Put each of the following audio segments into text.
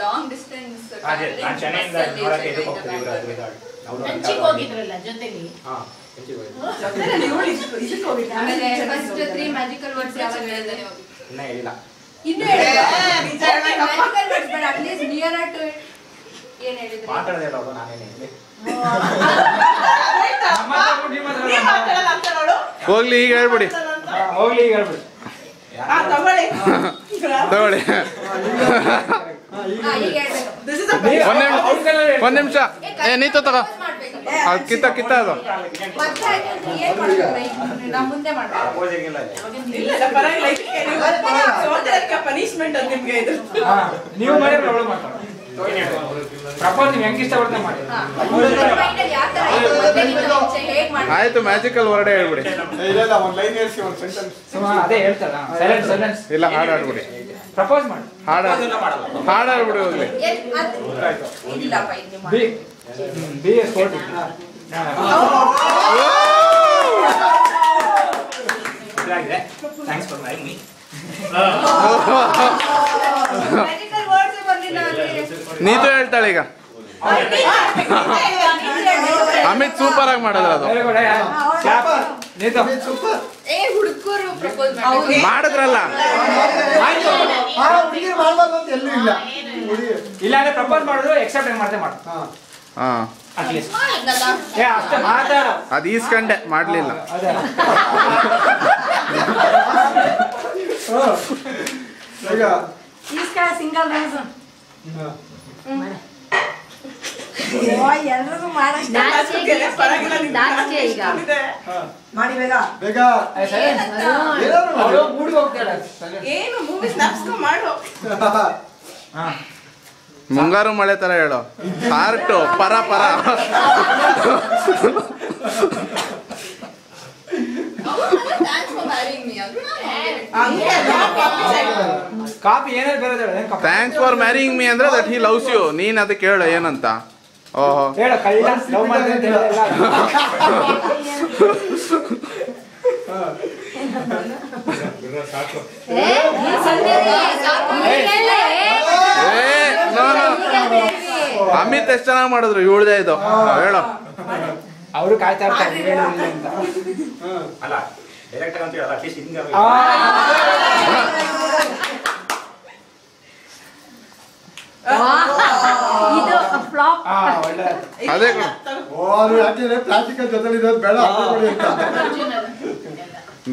long distance ಅದೇ ನಾನು ಚೆನ್ನೈಯಿಂದ ನೋಡಕ್ಕೆ ಇದಕ್ಕೆ ಹೋಗ್ತಿದ್ವಿ ಇವರು ಹಂಚಿಗೆ ಹೋಗಿದ್ರಲ್ಲ ಜೊತೆಲಿ ಹಂಚಿಗೆ ಹೋಗಿದ್ವಿ ಆಮೇಲೆ ಫಸ್ಟ್ 3 ಮ್ಯಾಜಿಕಲ್ ವರ್ಡ್ಸ್ ಯಾವಾಗ ಹೇಳಿದೆ ನೀವು ಇನ್ನೂ ಹೇಳಿಲ್ಲ magical words but at least near to it ಏನು ಹೇಳಿದ್ರಿ ಮಾತಾಡದೆ ಇಲ್ಲ ಅವರು ನಾನೇನು ಹೇಳಿ ಹೋಗ್ಲಿ ಈಗ ಹೇಳ್ಬಿಡಿ ಹೋಗ್ಲಿ ಈಗ ಹೇಳ್ಬಿಡಿ ತಗೊಳ್ಳಿ ಒಂದ್ ನಿಮಿಷ ನೀತು ತಗೋ ಕಿತ್ತ ಅದು ನೀವು ಮಾಡಿ ಪ್ರಾಬ್ಲಮ್ ಮಾಡ್ತಾರೆ ಪ್ರಪೋಸ್ ನೀವು ಹೆಂಗೆ ಇಷ್ಟಪಡ್ತಾ ಮಾಡಿ ಆಯ್ತು ಮ್ಯಾಜಿಕಲ್ ವರ್ಡೇ ಹೇಳ್ಬಿಡಿ ಅದೇ ಹೇಳ್ತಾರ ಸೈಲೆನ್ಸ್ ಇಲ್ಲ ಹಾಡು ಆಡ್ಬಿಡಿ ಪ್ರಪೋಸ್ ಮಾಡಿ ಹಾಡು ಆಡ್ಬಿಡಿ ಹೋಗ್ಲಿ be sport thanks for me Neethu ಹೇಳ್ತಾಳೆ ಈಗ ಅಮಿತ್ ಸೂಪರ್ ಆಗಿ ಮಾಡಿದ್ರು ಅದು ಮಾಡಿದ್ರಲ್ಲ ಇಲ್ಲ ಅಂದ್ರೆ ಪ್ರಪೋಸ್ ಮಾಡೋದು ಎಕ್ಸೆಪ್ಟ್ ಮಾಡ್ದೆ ಮಾಡು ಅದು ಈಸ್ಕಂಡೆ ಮಾಡ್ಲಿಲ್ಲ ಎಲ್ರಿಗೂ ಮಾಡಿ ಬೇಗ ಏನು ಮೂವಿ ಸ್ನಾಪ್ಸ್ಕೊ ಮಾಡು ಮುಂಗಾರು ಮಳೆ ತರ ಹೇಳೋ ಹಾರ್ಟು ಪರ ಪರ ಕಾಪಿ ಏನಾದ್ರು ಬೇರೆ ಥ್ಯಾಂಕ್ಸ್ ಫಾರ್ ಮ್ಯಾರಿಂಗ್ ಮೀ ಅಂದ್ರೆ ದಟ್ ಹಿ ಲವ್ಸ್ ಯು ನೀನ್ ಅದಕ್ಕೆ ಹೇಳು ಏನಂತ ಓಹೋ ಹೇಳ ಕಳ್ಳ ಲವ್ ಮಾಡ್ತೀನಿ ಅಂತ ಹೇಳಿಲ್ಲ ಅಮಿತ್ ಎಷ್ಟು ಚೆನ್ನಾಗಿ ಮಾಡಿದ್ರು ಇವಳ್ದೇ ಇದು ಹೇಳೋ ಅವರು ಕಾಯ್ತಾ ಇರ್ತಾರೆ ಅಂತ ಅಲ್ಲ ಡೈರೆಕ್ಟ್ ಅಂತ ಹೇಳಲ್ಲ ಅಟ್ಲೀಸ್ಟ್ ಹಿಂಗೆ ಇದು ಫ್ಲಾಪ್ ಅದೇ ಪ್ರಾಕ್ಟಿಕಲ್ ಜೊತೆ ಬೇಡ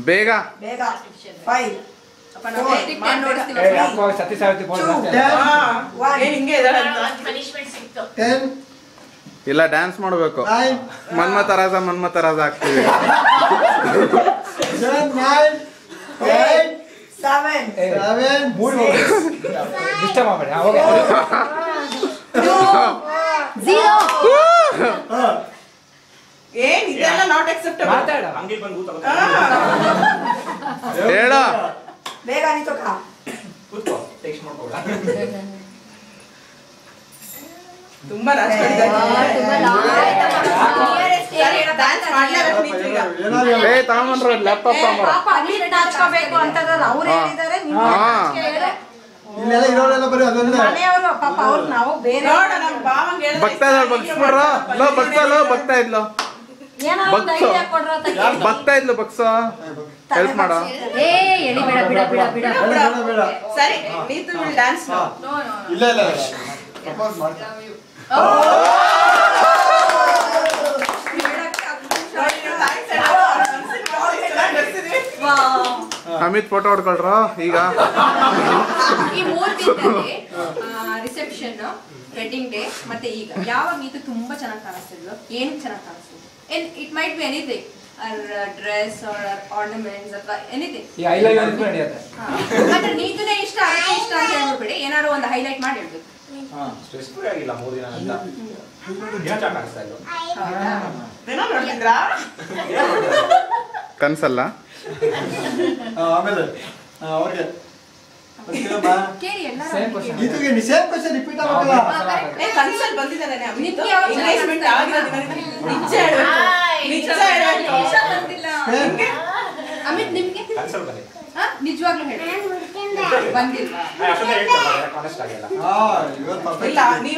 ಬೇಗ ಬೇಗ 5 ಸತಿ ಸಾವಿರ ಇಲ್ಲ ಡ್ಯಾನ್ಸ್ ಮಾಡ್ಬೇಕು ಮನ್ಮತರಾಜ ಆಗ್ತೀವಿ 7 ಡಿಸ್ಟರ್ಬ್ ಮಾಡಬೇಡಿ ಹೋಗಿ ಏನ್ ಇದೆಲ್ಲ ನಾಟ್ ಅಕ್ಸೆಪ್ಟಬಲ್ ಮಾತಾಡ ಹಂಗೆ ಬಂದು ಹೇಳ ಬೇಗ ನಿಂತೋಕ ಕೂತ್ಕೋ ಟೆಕ್ಸ್ಟ್ ಮಾಡ್ಕೊಳ್ಳ ತುಂಬಾ ತಗೊಂಡ್ರ ಲ್ಯಾಪ್ಟಾಪ್ ಇಲ್ಲೆಲ್ಲ ಇರೋರೆಲ್ಲ ಬರೀ ಅದನ್ನೇ ಬಗ್ತಾ ಇದ್ಲು ಬಗ್ತಾ ಇದ್ಲು ಬಗ್ಸ ಹೆಲ್ಪ್ ಮಾಡ ಸರಿ ನೀತು ವಿಲ್ ಡ್ಯಾನ್ಸ್ ಇಲ್ಲ ಇಲ್ಲ ಪ್ರಪೋಸ್ ಮಾಡ್ತಾ ಅಮಿತ್ ಫೋಟೋ ಹೊಡ್ಕೊಳ್ರ ಈಗ ಈ 3 ದಿನದಲ್ಲಿ ರಿಸೆಪ್ಷನ್ ವೆಡ್ಡಿಂಗ್ ಡೇ ಮತ್ತೆ ಈಗ ಯಾವಾಗ ನೀತು ತುಂಬಾ ಚೆನ್ನಾಗಿ ಕಾಣಿಸ್ತಿದ್ಲು ಏನು ಚೆನ್ನಾಗಿ ಕಾಣಿಸ್ತಿದ್ಲು it might be anything dress or ornaments ಅಥವಾ ಎನಿಥಿಂಗ್ ಈ ಐ ಲವ್ ಯು ಅಂತ ನಡೆಯುತ್ತೆ ಮತ್ತೆ ನೀತುನೇ ಇಷ್ಟ ಅಂತ ಹೇಳ್ಬಿಡಿ ಏನಾದ್ರು ಒಂದು ಹೈಲೈಟ್ ಮಾಡಿ ಹೇಳ್ಬೇಕು ಸ್ಟ್ರೆಸ್ಫುಲ್ ಆಗಿಲ್ಲ 3 ದಿನ ಅಂತ ದಿನ ಚೆನ್ನಾಗಿ ಕಾಣಿಸ್ತಾ ಇಲ್ಲ ದಿನ ನೋಡ್ತಿದ್ರಾ ಕನ್ಸಲ್ಲ ಆಮೇಲೆ ಅವ್ರಿಗೆ ಕೇಳಿ ಸೇಮ್ ಕ್ವಶ್ಚನ್ ಇದಕ್ಕೆ ಸೇಮ್ ಕ್ವೆಶ್ಚನ್ ರಿಪೀಟ್ ಆಗಲ್ಲ ಕನ್ಸಲ್ ಬಂದಿದ್ದಾನೆ ನಿಮ್ಗೆ ಯಾವಾಗ ಎಂಗೇಜ್ಮೆಂಟ್ ಆಗಿರೋ ನಿಜ ಹೇಳ್ಬೇಕು ಬಂದಿಲ್ಲ ಅಮಿತ್ ನಿಮ್ಗೆ ಕನ್ಸಲ್ ಬಂದಿದೆ ನಿಜವಾಗ್ಲೂ ಹೇಳಿ ಬಂದಿಲ್ವಾ ಅಷ್ಟೊಂದು ಹೇಳ್ತಾರೆ ಕಾನೆಸ್ಟ್ ಆಗಿಲ್ಲ ಹಾ ಇವತ್ತು ಇಲ್ಲ ನೀವೇ